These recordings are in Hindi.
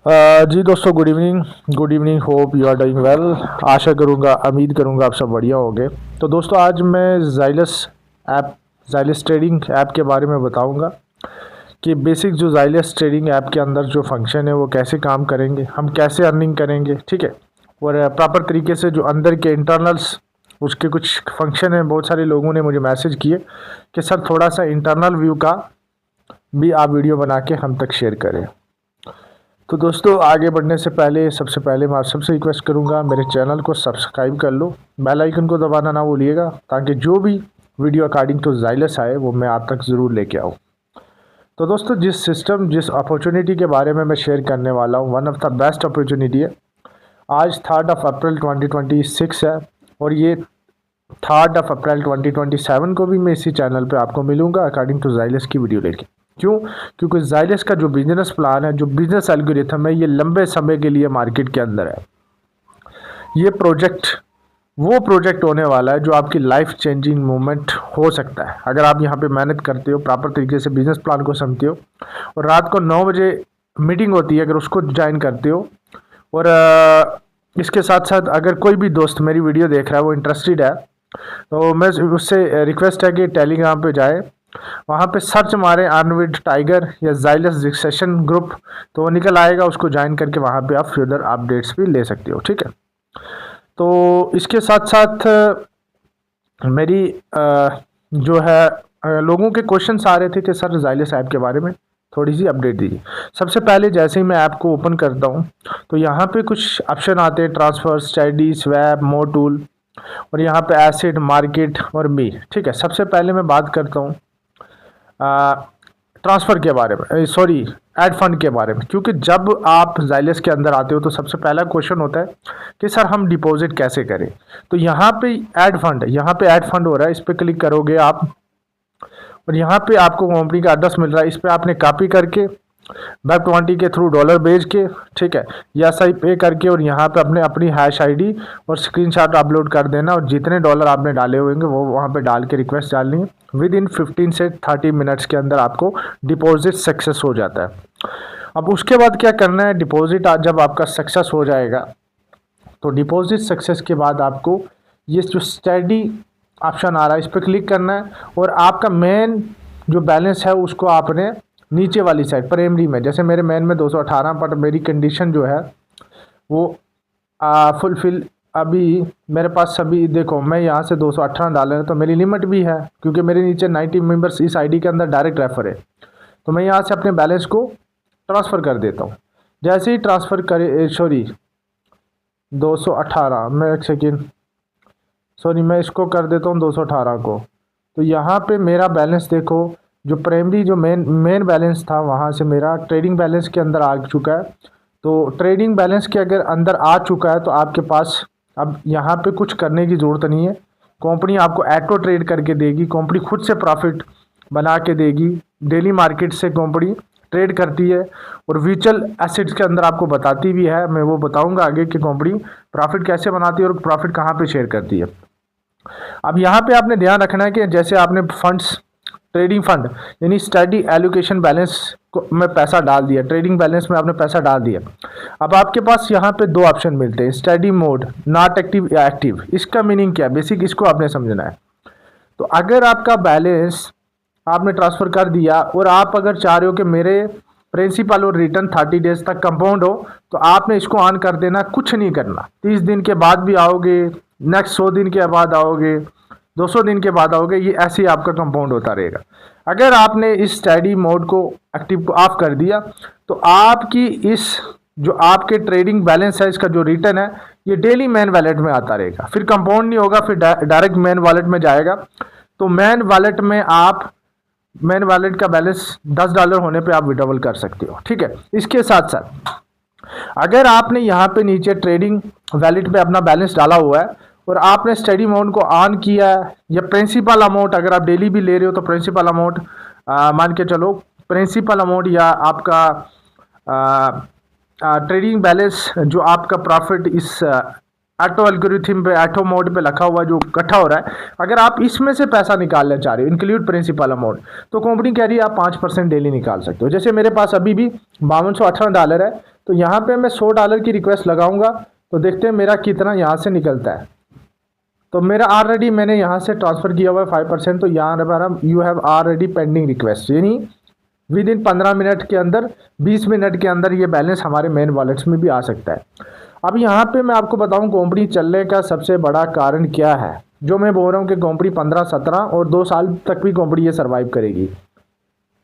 जी दोस्तों, good evening. Hope you are doing well. आशा करूँगा, उम्मीद करूँगा आप सब बढ़िया होंगे। तो दोस्तों, आज मैं जाइलस ट्रेडिंग ऐप के बारे में बताऊँगा कि बेसिक जो जाइलस ट्रेडिंग ऐप के अंदर जो फंक्शन है वो कैसे काम करेंगे, हम कैसे अर्निंग करेंगे, ठीक है। और प्रॉपर तरीके से जो अंदर के इंटरनल्स उसके कुछ फंक्शन है। बहुत सारे लोगों ने मुझे मैसेज किए कि सर थोड़ा सा इंटरनल व्यू का भी आप वीडियो बना के हम तक शेयर करें। तो दोस्तों, आगे बढ़ने से पहले सबसे पहले मैं आप सबसे रिक्वेस्ट करूंगा, मेरे चैनल को सब्सक्राइब कर लो, बेल आइकन को दबाना ना भूलिएगा, ताकि जो भी वीडियो अकॉर्डिंग टू जाइलस आए वो मैं आप तक ज़रूर लेके आऊँ। तो दोस्तों, जिस अपॉर्चुनिटी के बारे में मैं शेयर करने वाला हूँ, one of the best opportunity है। आज 3 अप्रैल 2026 है और ये 3 अप्रैल 2027 को भी मैं इसी चैनल पे आपको मिलूंगा अकॉर्डिंग टू जाइलस की वीडियो लेके। क्यों? क्योंकि जाइलस का जो बिजनेस प्लान है, जो बिजनेस एल्गोरिथम है, ये लंबे समय के लिए मार्केट के अंदर है। ये वो प्रोजेक्ट होने वाला है जो आपकी लाइफ चेंजिंग मूवमेंट हो सकता है अगर आप यहाँ पे मेहनत करते हो, प्रॉपर तरीके से बिजनेस प्लान को समझते हो, और रात को 9 बजे मीटिंग होती है, अगर उसको ज्वाइन करते हो, और इसके साथ साथ अगर कोई भी दोस्त मेरी वीडियो देख रहा है वो इंटरेस्टेड है, तो मैं उससे रिक्वेस्ट है कि टेलीग्राम पे जाए, वहाँ पे सर्च मारे अर्नविड टाइगर या जाइलस सेशन ग्रुप, तो वो निकल आएगा। उसको ज्वाइन करके वहाँ पे आप फर्दर अपडेट्स भी ले सकते हो, ठीक है। तो इसके साथ साथ मेरी जो है लोगों के क्वेश्चंस आ रहे थे कि सर जाइलस ऐप के बारे में थोड़ी सी अपडेट दीजिए। सबसे पहले जैसे ही मैं ऐप को ओपन करता हूँ तो यहाँ पे कुछ ऑप्शन आते हैं, ट्रांसफर, स्टडी, स्वैप, मोर टूल, और यहाँ पे एसिड, मार्केट और मी, ठीक है। सबसे पहले मैं बात करता हूँ ट्रांसफ़र के बारे में, सॉरी ऐड फंड के बारे में। क्योंकि जब आप जाइलस के अंदर आते हो तो सबसे पहला क्वेश्चन होता है कि सर हम डिपॉजिट कैसे करें। तो यहाँ पे ऐड फंड हो रहा है, इस पर क्लिक करोगे आप, और यहाँ पे आपको कंपनी का एड्रेस मिल रहा है। इस पर आपने कॉपी करके वेब20 के थ्रू डॉलर भेज के, ठीक है, या सही पे करके, और यहाँ पे अपनी हैश आईडी और स्क्रीनशॉट अपलोड कर देना, और जितने डॉलर आपने डाले होंगे वो वहाँ पे डाल के रिक्वेस्ट डालनी है। विद इन 15 से 30 मिनट्स के अंदर आपको डिपॉजिट सक्सेस हो जाता है। अब उसके बाद क्या करना है, डिपॉजिट जब आपका सक्सेस हो जाएगा तो डिपॉजिट सक्सेस के बाद आपको ये जो स्टडी ऑप्शन आ रहा है इस पर क्लिक करना है, और आपका मेन जो बैलेंस है उसको आपने नीचे वाली साइड प्राइमरी में, जैसे मेरे मेन में 218, पर मेरी कंडीशन जो है वो फुलफिल, अभी मेरे पास सभी देखो, मैं यहाँ से 218 डाल रहा हूँ तो मेरी लिमिट भी है, क्योंकि मेरे नीचे 90 मेंबर्स इस आईडी के अंदर डायरेक्ट रेफर है। तो मैं यहाँ से अपने बैलेंस को ट्रांसफ़र कर देता हूँ। जैसे ही ट्रांसफ़र करे, सॉरी 218, मैं एक सेकेंड, सॉरी मैं इसको कर देता हूँ 218 को। तो यहाँ पे मेरा बैलेंस देखो, जो प्राइमरी जो मेन बैलेंस था वहाँ से मेरा ट्रेडिंग बैलेंस के अंदर आ चुका है। तो ट्रेडिंग बैलेंस के अगर अंदर आ चुका है तो आपके पास अब यहाँ पे कुछ करने की ज़रूरत नहीं है। कंपनी आपको ऑटो ट्रेड करके देगी, कंपनी खुद से प्रॉफिट बना के देगी। डेली मार्केट से कंपनी ट्रेड करती है, और वर्चुअल एसेट्स के अंदर आपको बताती भी है। मैं वो बताऊँगा आगे कि कंपनी प्रॉफिट कैसे बनाती है और प्रॉफिट कहाँ पर शेयर करती है। अब यहाँ पे आपने ध्यान रखना है कि जैसे आपने फंड्स, ट्रेडिंग फंड यानी स्टडी एलोकेशन बैलेंस को में पैसा डाल दिया, ट्रेडिंग बैलेंस में आपने पैसा डाल दिया। अब आपके पास यहाँ पे 2 ऑप्शन मिलते हैं, स्टडी मोड, नॉट एक्टिव या एक्टिव। इसका मीनिंग क्या है, बेसिक इसको आपने समझना है। तो अगर आपका बैलेंस आपने ट्रांसफ़र कर दिया और आप अगर चाह रहे हो कि मेरे प्रिंसिपल और रिटर्न 30 डेज तक कंपाउंड हो, तो आपने इसको ऑन कर देना, कुछ नहीं करना। 30 दिन के बाद भी आओगे, नेक्स्ट 100 दिन के बाद आओगे, 200 दिन के बाद आओगे, ये ऐसे ही आपका कंपाउंड होता रहेगा। अगर आपने इस स्टडी मोड को एक्टिव को ऑफ कर दिया तो आपकी इस जो आपके ट्रेडिंग बैलेंस है इसका जो रिटर्न है ये डेली मेन वॉलेट में आता रहेगा। फिर कंपाउंड नहीं होगा, फिर डायरेक्ट मेन वॉलेट में जाएगा। तो मेन वॉलेट में आप मेन वॉलेट का बैलेंस $10 होने पे आप विड्रॉवल कर सकते हो, ठीक है। इसके साथ साथ अगर आपने यहाँ पे नीचे ट्रेडिंग वॉलेट पे अपना बैलेंस डाला हुआ है और आपने स्टडी अमाउंट को ऑन किया है, या प्रिंसिपल अमाउंट अगर आप डेली भी ले रहे हो तो प्रिंसिपल अमाउंट मान के चलो, प्रिंसिपल अमाउंट या आपका ट्रेडिंग बैलेंस जो आपका प्रॉफिट इस ऑटो एल्गोरिथम पे, ऑटो मोड पे रखा हुआ जो इकट्ठा हो रहा है, अगर आप इसमें से पैसा निकालना चाह रहे हो इंक्लूड प्रिंसिपल अमाउंट, तो कंपनी कह रही है आप 5% डेली निकाल सकते हो। जैसे मेरे पास अभी भी $5218 है, तो यहाँ पे मैं $100 की रिक्वेस्ट लगाऊंगा तो देखते हैं मेरा कितना यहाँ से निकलता है। तो मेरा ऑलरेडी मैंने यहाँ से ट्रांसफ़र किया हुआ है 5%, तो यहाँ हमारा you have already pending request, यानी विद इन 15 मिनट के अंदर 20 मिनट के अंदर ये बैलेंस हमारे मेन वॉलेट्स में भी आ सकता है। अब यहाँ पे मैं आपको बताऊँ कंपनी चलने का सबसे बड़ा कारण क्या है, जो मैं बोल रहा हूँ कि कंपनी 15, 17 और 2 साल तक भी कंपनी ये सर्वाइव करेगी।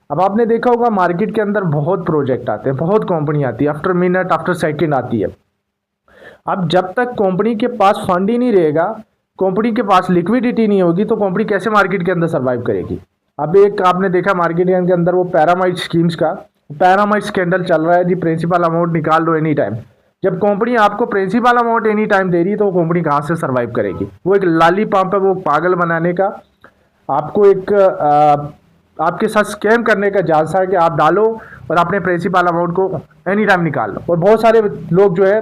अब आपने देखा होगा मार्केट के अंदर बहुत प्रोजेक्ट आते हैं, बहुत कंपनी आती है, आफ्टर मिनट आफ्टर सेकेंड आती है। अब जब तक कंपनी के पास फंड ही नहीं रहेगा, कंपनी के पास लिक्विडिटी नहीं होगी, तो कंपनी कैसे मार्केट के अंदर सर्वाइव करेगी। अब एक आपने देखा मार्केट के अंदर वो पैरामाइड स्कीम्स का पैरामाइड स्कैंडल चल रहा है जी, प्रिंसिपल अमाउंट निकाल लो एनी टाइम। जब कंपनी आपको प्रिंसिपल अमाउंट एनी टाइम दे रही है तो वो कंपनी कहाँ से सर्वाइव करेगी। वो एक लाली पंप है, वो पागल बनाने का, आपको एक आपके साथ स्कैम करने का झांसा है कि आप डालो और अपने प्रिंसिपल अमाउंट को एनी टाइम निकाल लो। और बहुत सारे लोग जो है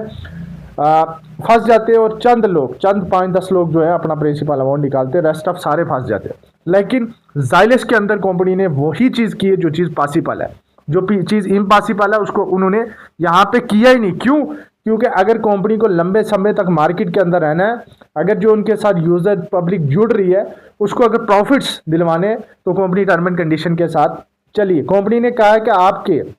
फंस जाते हैं, और चंद 5-10 लोग जो है अपना प्रिंसिपल अमाउंट निकालते हैं, रेस्ट ऑफ सारे फंस जाते हैं। लेकिन ज़ाइलस के अंदर कंपनी ने वही चीज़ की है जो चीज़ पॉसिबल है, जो चीज़ इम्पॉसिबल है उसको उन्होंने यहाँ पे किया ही नहीं। क्यों? क्योंकि अगर कंपनी को लंबे समय तक मार्केट के अंदर रहना है, अगर जो उनके साथ यूज़र पब्लिक जुड़ रही है उसको अगर प्रॉफिट्स दिलवाने, तो कंपनी टर्म एंड कंडीशन के साथ चलिए। कंपनी ने कहा है कि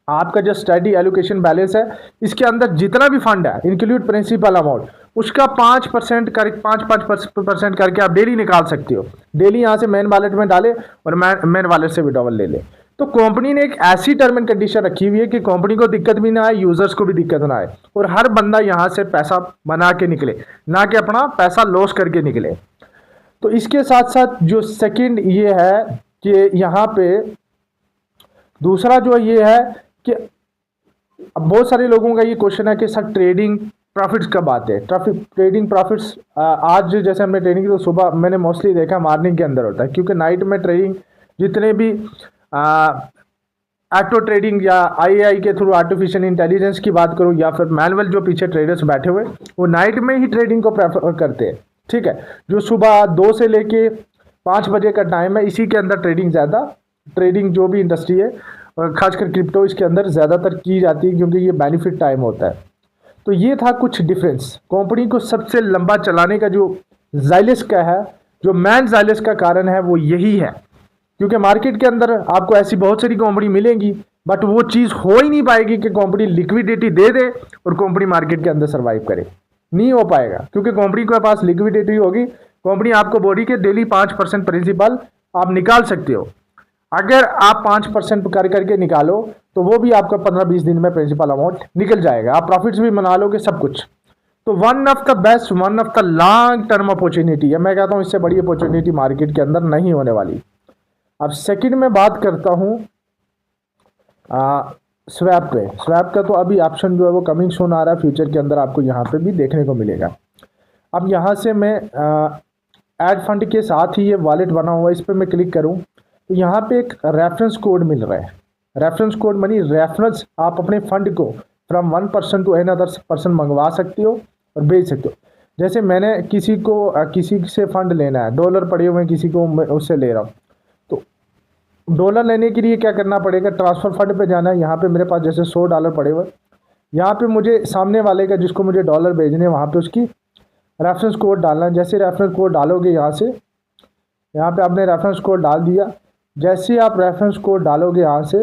आपका जो स्टडी एलोकेशन बैलेंस है, इसके अंदर जितना भी फंड है इंक्लूड प्रिंसिपल अमाउंट, उसका 5% कर 5% करके आप डेली निकाल सकते हो। डेली यहाँ से मेन वॉलेट में डाले और मेन वॉलेट से विड्रॉवल ले ले। तो कंपनी ने एक ऐसी टर्म एंड कंडीशन रखी हुई है कि कंपनी को दिक्कत भी ना आए, यूजर्स को भी दिक्कत ना आए, और हर बंदा यहाँ से पैसा बना के निकले, ना कि अपना पैसा लॉस करके निकले। तो इसके साथ साथ जो सेकंड ये है कि यहाँ पे दूसरा जो ये है कि बहुत सारे लोगों का ये क्वेश्चन है कि सर ट्रेडिंग प्रॉफिट्स कब आते हैं। ट्रेडिंग प्रॉफिट्स आज जैसे हमने ट्रेडिंग की तो सुबह मैंने मोस्टली देखा मॉर्निंग के अंदर होता है, क्योंकि नाइट में ट्रेडिंग जितने भी ऑटो ट्रेडिंग या आईएआई के थ्रू आर्टिफिशियल इंटेलिजेंस की बात करूं, या फिर मैनुअल जो पीछे ट्रेडर्स बैठे हुए, वो नाइट में ही ट्रेडिंग को प्रेफर करते हैं। ठीक है, जो सुबह 2 से लेके 5 बजे का टाइम है, इसी के अंदर ट्रेडिंग जो भी इंडस्ट्री है, खासकर क्रिप्टो, इसके अंदर ज़्यादातर की जाती है, क्योंकि ये बेनिफिट टाइम होता है। तो ये था कुछ डिफरेंस। कंपनी को सबसे लंबा चलाने का जो ज़ाइलस का है, जो मैन ज़ाइलस का कारण है, वो यही है। क्योंकि मार्केट के अंदर आपको ऐसी बहुत सारी कंपनी मिलेंगी, बट वो चीज़ हो ही नहीं पाएगी कि कंपनी लिक्विडिटी दे दे और कंपनी मार्केट के अंदर सर्वाइव करे। नहीं हो पाएगा, क्योंकि कंपनी के पास लिक्विडिटी होगी, कंपनी आपको बोली कि डेली 5% प्रिंसिपल आप निकाल सकते हो। अगर आप 5% करके निकालो तो वो भी आपका 15-20 दिन में प्रिंसिपल अमाउंट निकल जाएगा, आप प्रॉफिट्स भी मना लोगे, सब कुछ। तो one of the best, one of the long term opportunity है। मैं कहता हूँ इससे बड़ी अपॉर्चुनिटी मार्केट के अंदर नहीं होने वाली। अब सेकंड में बात करता हूँ स्वैप पे। स्वैप का तो अभी ऑप्शन जो है वो कमिंग सून आ रहा है, फ्यूचर के अंदर आपको यहाँ पे भी देखने को मिलेगा। अब यहाँ से मैं ऐड फंड के साथ ही ये वॉलेट बना हुआ है, इस पर मैं क्लिक करूँ तो यहाँ पे एक रेफरेंस कोड मिल रहा है। रेफरेंस कोड मनी रेफरेंस, आप अपने फंड को from 1 person to another person मंगवा सकते हो और भेज सकते हो। जैसे मैंने किसी से फंड लेना है, डॉलर पड़े हुए हैं, किसी को मैं उससे ले रहा हूँ, तो डॉलर लेने के लिए क्या करना पड़ेगा, ट्रांसफ़र फंड पे जाना है। यहाँ पे मेरे पास जैसे $100 पड़े हुए, यहाँ पे मुझे सामने वाले का जिसको मुझे डॉलर भेजने, वहाँ पे उसकी रेफरेंस कोड डालना है। जैसे रेफरेंस कोड डालोगे यहाँ पे आपने रेफरेंस कोड डाल दिया। जैसे आप रेफरेंस कोड डालोगे यहाँ से,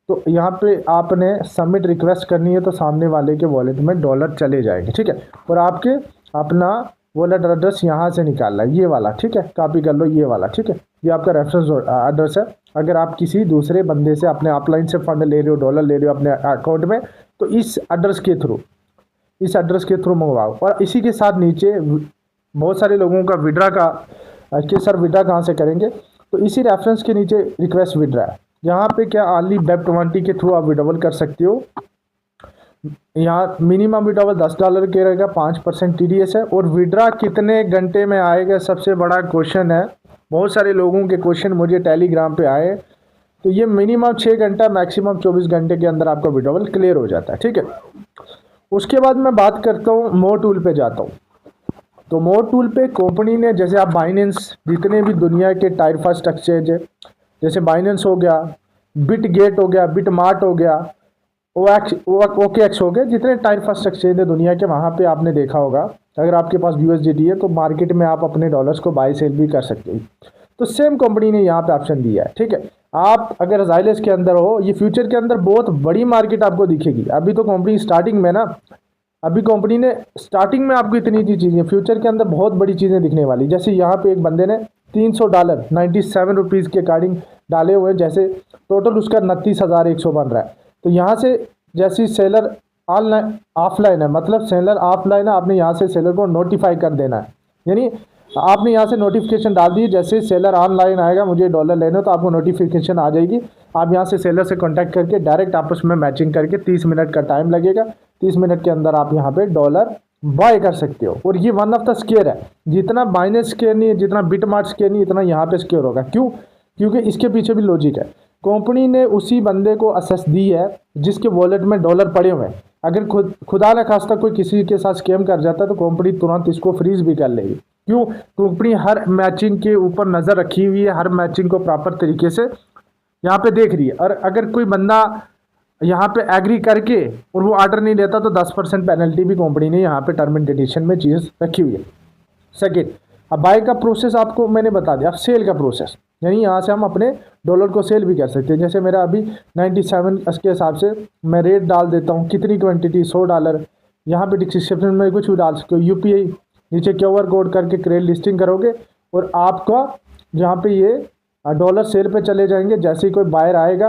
तो यहाँ पे आपने सबमिट रिक्वेस्ट करनी है, तो सामने वाले के वॉलेट में डॉलर चले जाएंगे। ठीक है, और आपके अपना वॉलेट एड्रेस यहाँ से निकालना है, ये वाला। ठीक है, कॉपी कर लो ये वाला। ठीक है, ये आपका रेफरेंस एड्रेस है। अगर आप किसी दूसरे बंदे से अपने ऑफलाइन से फंड ले रहे हो, डॉलर ले रहे हो अपने अकाउंट में, तो इस एड्रेस के थ्रू मंगवाओ। और इसी के साथ नीचे बहुत सारे लोगों का विड्रा का कि सर विड्रा कहाँ से करेंगे, तो इसी रेफरेंस के नीचे रिक्वेस्ट विड्रा है। यहाँ पे क्या ओनली वेब20 के थ्रू आप विड्रॉवल कर सकते हो। यहाँ मिनिमम विड्रॉवल $10 के रहेगा, 5% TDS है। और विड्रा कितने घंटे में आएगा, सबसे बड़ा क्वेश्चन है। बहुत सारे लोगों के क्वेश्चन मुझे टेलीग्राम पे आए, तो ये मिनिमम 6 घंटा, मैक्सिमम 24 घंटे के अंदर आपका विड्रॉवल क्लियर हो जाता है। ठीक है, उसके बाद मैं बात करता हूँ मोर टूल पे जाता हूँ। तो मोर टूल पे कंपनी ने, जैसे आप बाइनेंस, जितने भी दुनिया के टायर फर्स्ट एक्सचेंज है, जैसे बाइनेंस हो गया, बिटगेट हो गया, बिटमार्ट हो गया, OKX हो गए, जितने टाइर फर्स्ट एक्सचेंज है दुनिया के, वहाँ पे आपने देखा होगा अगर आपके पास USDT है तो मार्केट में आप अपने डॉलर्स को बाई सेल भी कर सकते हो। तो सेम कंपनी ने यहाँ पे ऑप्शन दिया है, ठीक है। आप अगर जाइलस के अंदर हो, ये फ्यूचर के अंदर बहुत बड़ी मार्केट आपको दिखेगी। अभी तो कंपनी स्टार्टिंग में ना, अभी कंपनी ने स्टार्टिंग में आपको इतनी चीज़ें, फ्यूचर के अंदर बहुत बड़ी चीज़ें दिखने वाली। जैसे यहाँ पे एक बंदे ने $300 97 के अकॉर्डिंग डाले हुए हैं, जैसे टोटल उसका 29,100 बन रहा है। तो यहाँ से जैसे सेलर ऑनलाइन ऑफलाइन है, मतलब सेलर ऑफलाइन है, आपने यहाँ से सेलर को नोटिफाई कर देना है। यानी आपने यहाँ से नोटिफिकेशन डाल दी, जैसे सेलर ऑनलाइन आएगा मुझे डॉलर लेना, तो आपको नोटिफिकेशन आ जाएगी। आप यहाँ से सेलर से कांटेक्ट करके डायरेक्ट आपस में मैचिंग करके 30 मिनट का टाइम लगेगा, 30 मिनट के अंदर आप यहाँ पे डॉलर बाय कर सकते हो। और ये वन ऑफ द स्केयर है, जितना बाइनेंस स्केयर नहीं है, जितना बिटमार्ट स्केयर नहीं, इतना यहाँ पे स्केयर होगा। क्यों? क्योंकि इसके पीछे भी लॉजिक है। कंपनी ने उसी बंदे को असेस दी है जिसके वॉलेट में डॉलर पड़े हुए हैं। अगर खुदा न खास्ता कोई किसी के साथ स्कैम कर जाता है तो कंपनी तुरंत इसको फ्रीज भी कर लेगी। क्यों? कंपनी हर मैचिंग के ऊपर नज़र रखी हुई है, हर मैचिंग को प्रॉपर तरीके से यहाँ पे देख रही है। और अगर कोई बंदा यहाँ पे एग्री करके और वो ऑर्डर नहीं लेता तो 10% पेनल्टी भी कंपनी ने यहाँ पे टर्म एंड कंडीशन में चीज़ रखी हुई है। सेकेंड, अब बाय का प्रोसेस आपको मैंने बता दिया। अब सेल का प्रोसेस, यानी यहाँ से हम अपने डॉलर को सेल भी कर सकते हैं। जैसे मेरा अभी 97 के हिसाब से मैं रेट डाल देता हूँ, कितनी क्वांटिटी, $100। यहाँ पे डिस्क्रिप्शन में कुछ भी डाल सकते हो, UPI नीचे QR कोड करके क्रेडिट लिस्टिंग करोगे और आपका जहाँ पे ये डॉलर सेल पे चले जाएंगे। जैसे ही कोई बायर आएगा,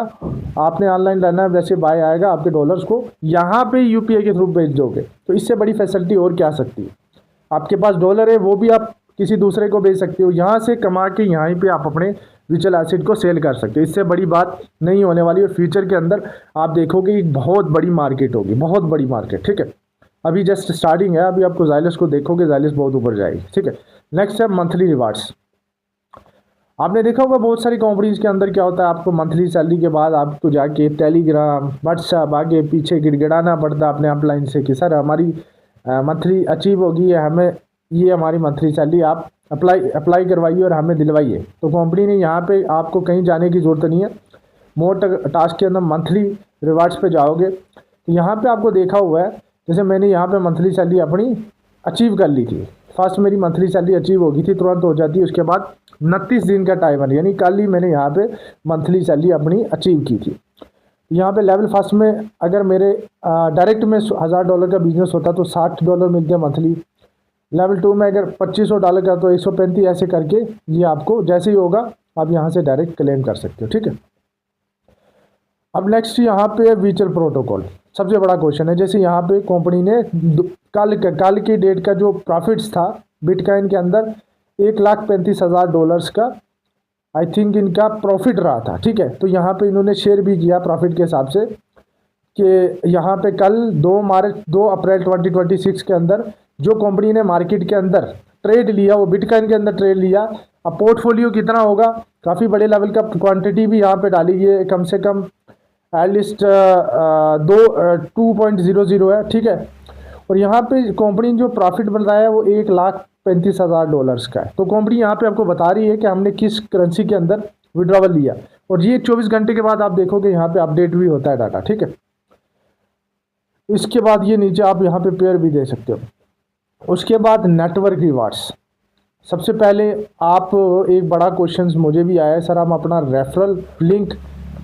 आपने ऑनलाइन लेना है, वैसे बाय आएगा, आपके डॉलर्स को यहाँ पे UPI के थ्रू भेज दोगे। तो इससे बड़ी फैसिलिटी और क्या सकती है? आपके पास डॉलर है, वो भी आप किसी दूसरे को भेज सकते हो, यहाँ से कमा के यहाँ पे आप अपने वर्चुअल एसेट को सेल कर सकते हो। इससे बड़ी बात नहीं होने वाली। और फ्यूचर के अंदर आप देखोगे एक बहुत बड़ी मार्केट होगी, बहुत बड़ी मार्केट, ठीक है। अभी जस्ट स्टार्टिंग है, अभी आपको जाइलस को देखोगे, जाइलस बहुत ऊपर जाएगी, ठीक है। नेक्स्ट है मंथली रिवार्ड्स। आपने देखा होगा बहुत सारी कंपनीज के अंदर क्या होता है, आपको मंथली सैलरी के बाद आपको जाके टेलीग्राम, व्हाट्सएप आगे पीछे गिड़गिड़ाना पड़ता है अपने अपलाइन से कि सर हमारी मंथली अचीव होगी है, हमें ये हमारी मंथली सैलरी आप अप्लाई करवाइए और हमें दिलवाइए। तो कंपनी ने यहाँ पे आपको कहीं जाने की ज़रूरत नहीं है। मोर टास्क के अंदर मंथली रिवार्ड्स पे जाओगे तो यहाँ पे आपको देखा हुआ है, जैसे मैंने यहाँ पे मंथली सैलरी अपनी अचीव कर ली थी। फर्स्ट मेरी मंथली सैलरी अचीव होगी थी, तुरंत हो जाती है। उसके बाद 29 दिन का टाइमर, यानी कल ही मैंने यहाँ पे मंथली सैलरी अपनी अचीव की थी। यहाँ पे लेवल फर्स्ट में अगर मेरे डायरेक्ट में $1000 का बिजनेस होता तो $60 मिलते हैं मंथली। लेवल 2 में अगर $2500 का तो 135, ऐसे करके ये आपको जैसे ही होगा आप यहाँ से डायरेक्ट क्लेम कर सकते हो, ठीक है। अब नेक्स्ट यहाँ पे वर्चुअल प्रोटोकॉल, सबसे बड़ा क्वेश्चन है। जैसे यहाँ पे कंपनी ने कल की डेट का जो प्रॉफिट्स था बिटकॉइन के अंदर $1,35,000 का आई थिंक इनका प्रॉफिट रहा था, ठीक है। तो यहाँ पे इन्होंने शेयर भी किया प्रॉफिट के हिसाब से कि यहाँ पे कल 2 अप्रैल 2026 के अंदर जो कंपनी ने मार्केट के अंदर ट्रेड लिया, वो बिटकॉइन के अंदर ट्रेड लिया। अब पोर्टफोलियो कितना होगा, काफ़ी बड़े लेवल का क्वांटिटी भी यहाँ पे डाली गई है, कम से कम एटलीस्ट 2.00 है, ठीक है। और यहाँ पे कंपनी जो प्रॉफिट बन रहा है वो $1,35,000 का है। तो कंपनी यहाँ पे आपको बता रही है कि हमने किस करेंसी के अंदर विड्रॉवल लिया, और ये 24 घंटे के बाद आप देखोगे यहाँ पे अपडेट भी होता है डाटा, ठीक है। इसके बाद ये नीचे आप यहाँ पे पेयर भी दे सकते हो। उसके बाद नेटवर्क रिवार्ड्स। सबसे पहले आप, एक बड़ा क्वेश्चन मुझे भी आया है, सर हम अपना रेफरल लिंक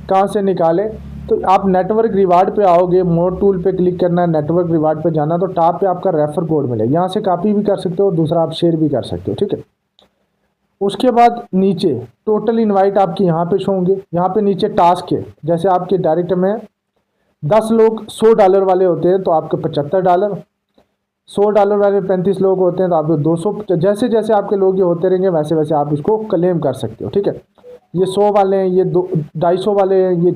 कहाँ से निकालें? तो आप नेटवर्क रिवार्ड पे आओगे, मोर टूल पे क्लिक करना है, नेटवर्क रिवार्ड पे जाना, तो टॉप पे आपका रेफर कोड मिलेगा, यहाँ से कॉपी भी कर सकते हो, दूसरा आप शेयर भी कर सकते हो, ठीक है। उसके बाद नीचे टोटल इनवाइट आपके यहाँ पे शो होंगे। यहाँ पे नीचे टास्क है, जैसे आपके डायरेक्ट में 10 लोग $100 वाले होते हैं तो आपके $75, $100 वाले 35 लोग होते हैं तो आपको 200। जैसे जैसे आपके लोग ये होते रहेंगे वैसे वैसे आप इसको क्लेम कर सकते हो, ठीक है। ये 100 वाले हैं, ये 250 वाले हैं, ये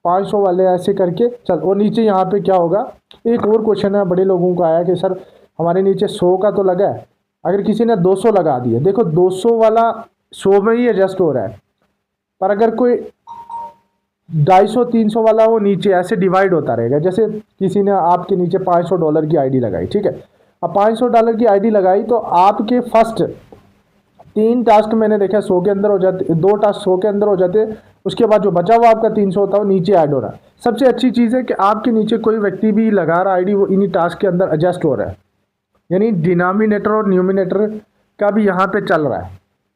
500 वाले, ऐसे करके चल। और नीचे यहाँ पे क्या होगा, एक और क्वेश्चन है बड़े लोगों का आया कि सर हमारे नीचे 100 का तो लगा है, अगर किसी ने 200 लगा दिया, देखो 200 वाला 100 में ही एडजस्ट हो रहा है, पर अगर कोई 250-300 वाला वो नीचे ऐसे डिवाइड होता रहेगा। जैसे किसी ने आपके नीचे $500 की आईडी लगाई, ठीक है। अब $500 की आईडी लगाई तो आपके फर्स्ट 3 टास्क मैंने देखा 100 के अंदर हो जाते, 2 टास्क 100 के अंदर हो जाते, उसके बाद जो बचा हुआ आपका 300 होता है वो नीचे ऐड हो रहा है। सबसे अच्छी चीज़ है कि आपके नीचे कोई व्यक्ति भी लगा रहा आईडी, वो इन्हीं टास्क के अंदर एडजस्ट हो रहा है, यानी डिनोमिनेटर और न्यूमिनेटर का भी यहाँ पे चल रहा है।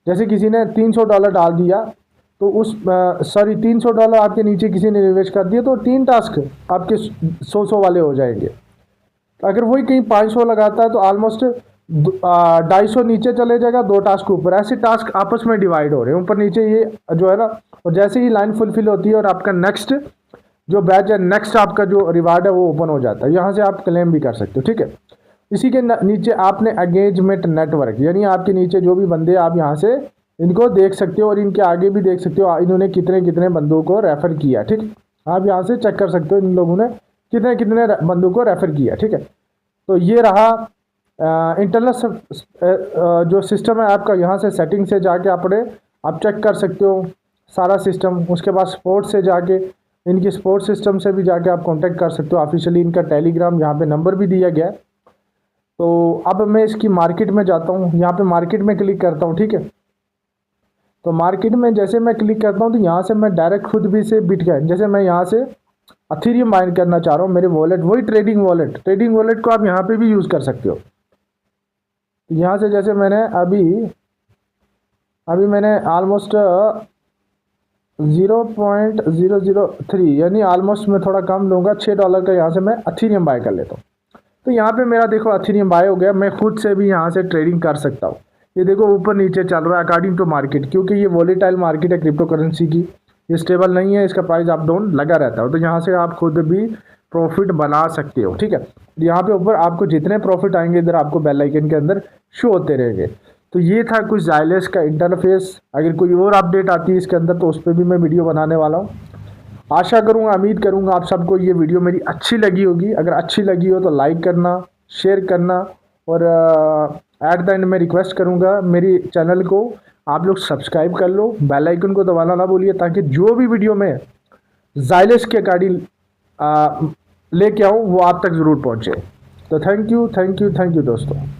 जैसे किसी ने $300 डाल दिया तो उस $300 आपके नीचे किसी ने निवेश कर दिया तो 3 टास्क आपके 100 वाले हो जाएंगे। अगर वही कहीं 500 लगाता है तो ऑलमोस्ट 250 नीचे चले जाएगा, 2 टास्क ऊपर। ऐसे टास्क आपस में डिवाइड हो रहे हैं ऊपर नीचे, ये जो है ना। और जैसे ही लाइन फुलफिल होती है और आपका नेक्स्ट जो बैच है, नेक्स्ट आपका जो रिवार्ड है वो ओपन हो जाता है। यहाँ से आप क्लेम भी कर सकते हो, ठीक है। इसी के नीचे आपने एंगेजमेंट नेटवर्क, यानी आपके नीचे जो भी बंदे, आप यहाँ से इनको देख सकते हो और इनके आगे भी देख सकते हो इन्होंने कितने कितने बंदों को रेफ़र किया, ठीक। आप यहाँ से चेक कर सकते हो इन लोगों ने कितने कितने बंदों को रेफ़र किया, ठीक है। तो ये रहा इंटरनल जो सिस्टम है आपका। यहाँ से सेटिंग से जाके आप चेक कर सकते हो सारा सिस्टम। उसके बाद स्पोर्ट से जाके इनकी स्पोर्ट सिस्टम से भी जाके आप कांटेक्ट कर सकते हो ऑफिशियली। इनका टेलीग्राम यहाँ पे नंबर भी दिया गया है। तो अब मैं इसकी मार्केट में जाता हूँ, यहाँ पे मार्केट में क्लिक करता हूँ, ठीक है। तो मार्केट में जैसे मैं क्लिक करता हूँ तो यहाँ से मैं डायरेक्ट खुद भी से बिटकॉइन, जैसे मैं यहाँ से अथेरियम बाइंड करना चाह रहा हूँ, मेरे वॉलेट, वही ट्रेडिंग वॉलेट को आप यहाँ पे भी यूज़ कर सकते हो। यहाँ से जैसे मैंने अभी मैंने ऑलमोस्ट 0.003 यानी ऑलमोस्ट मैं थोड़ा कम लूँगा, $6 का यहाँ से मैं अथेरियम बाय कर लेता हूँ। तो यहाँ पे मेरा देखो अथेरियम बाय हो गया। मैं खुद से भी यहाँ से ट्रेडिंग कर सकता हूँ। ये देखो ऊपर नीचे चल रहा है अकॉर्डिंग टू मार्केट, क्योंकि ये वॉलेटाइल मार्केट है क्रिप्टो करेंसी की, ये स्टेबल नहीं है, इसका प्राइस अप डाउन लगा रहता है। तो यहाँ से आप खुद भी प्रॉफिट बना सकते हो, ठीक है। यहाँ पे ऊपर आपको जितने प्रॉफिट आएंगे इधर आपको बेल आइकन के अंदर शो होते रहेंगे। तो ये था कुछ ज़ाइलस का इंटरफेस। अगर कोई और अपडेट आती है इसके अंदर तो उस पर भी मैं वीडियो बनाने वाला हूँ। आशा करूँगा, उम्मीद करूँगा आप सबको ये वीडियो मेरी अच्छी लगी होगी। अगर अच्छी लगी हो तो लाइक करना, शेयर करना, और एट द एंड में रिक्वेस्ट करूँगा मेरी चैनल को आप लोग सब्सक्राइब कर लो, बेल आइकन को दबाना ना भूलिए, ताकि जो भी वीडियो में ज़ाइलस के अकॉर्डिंग लेके आऊँ वो आप तक ज़रूर पहुँचे। तो थैंक यू दोस्तों।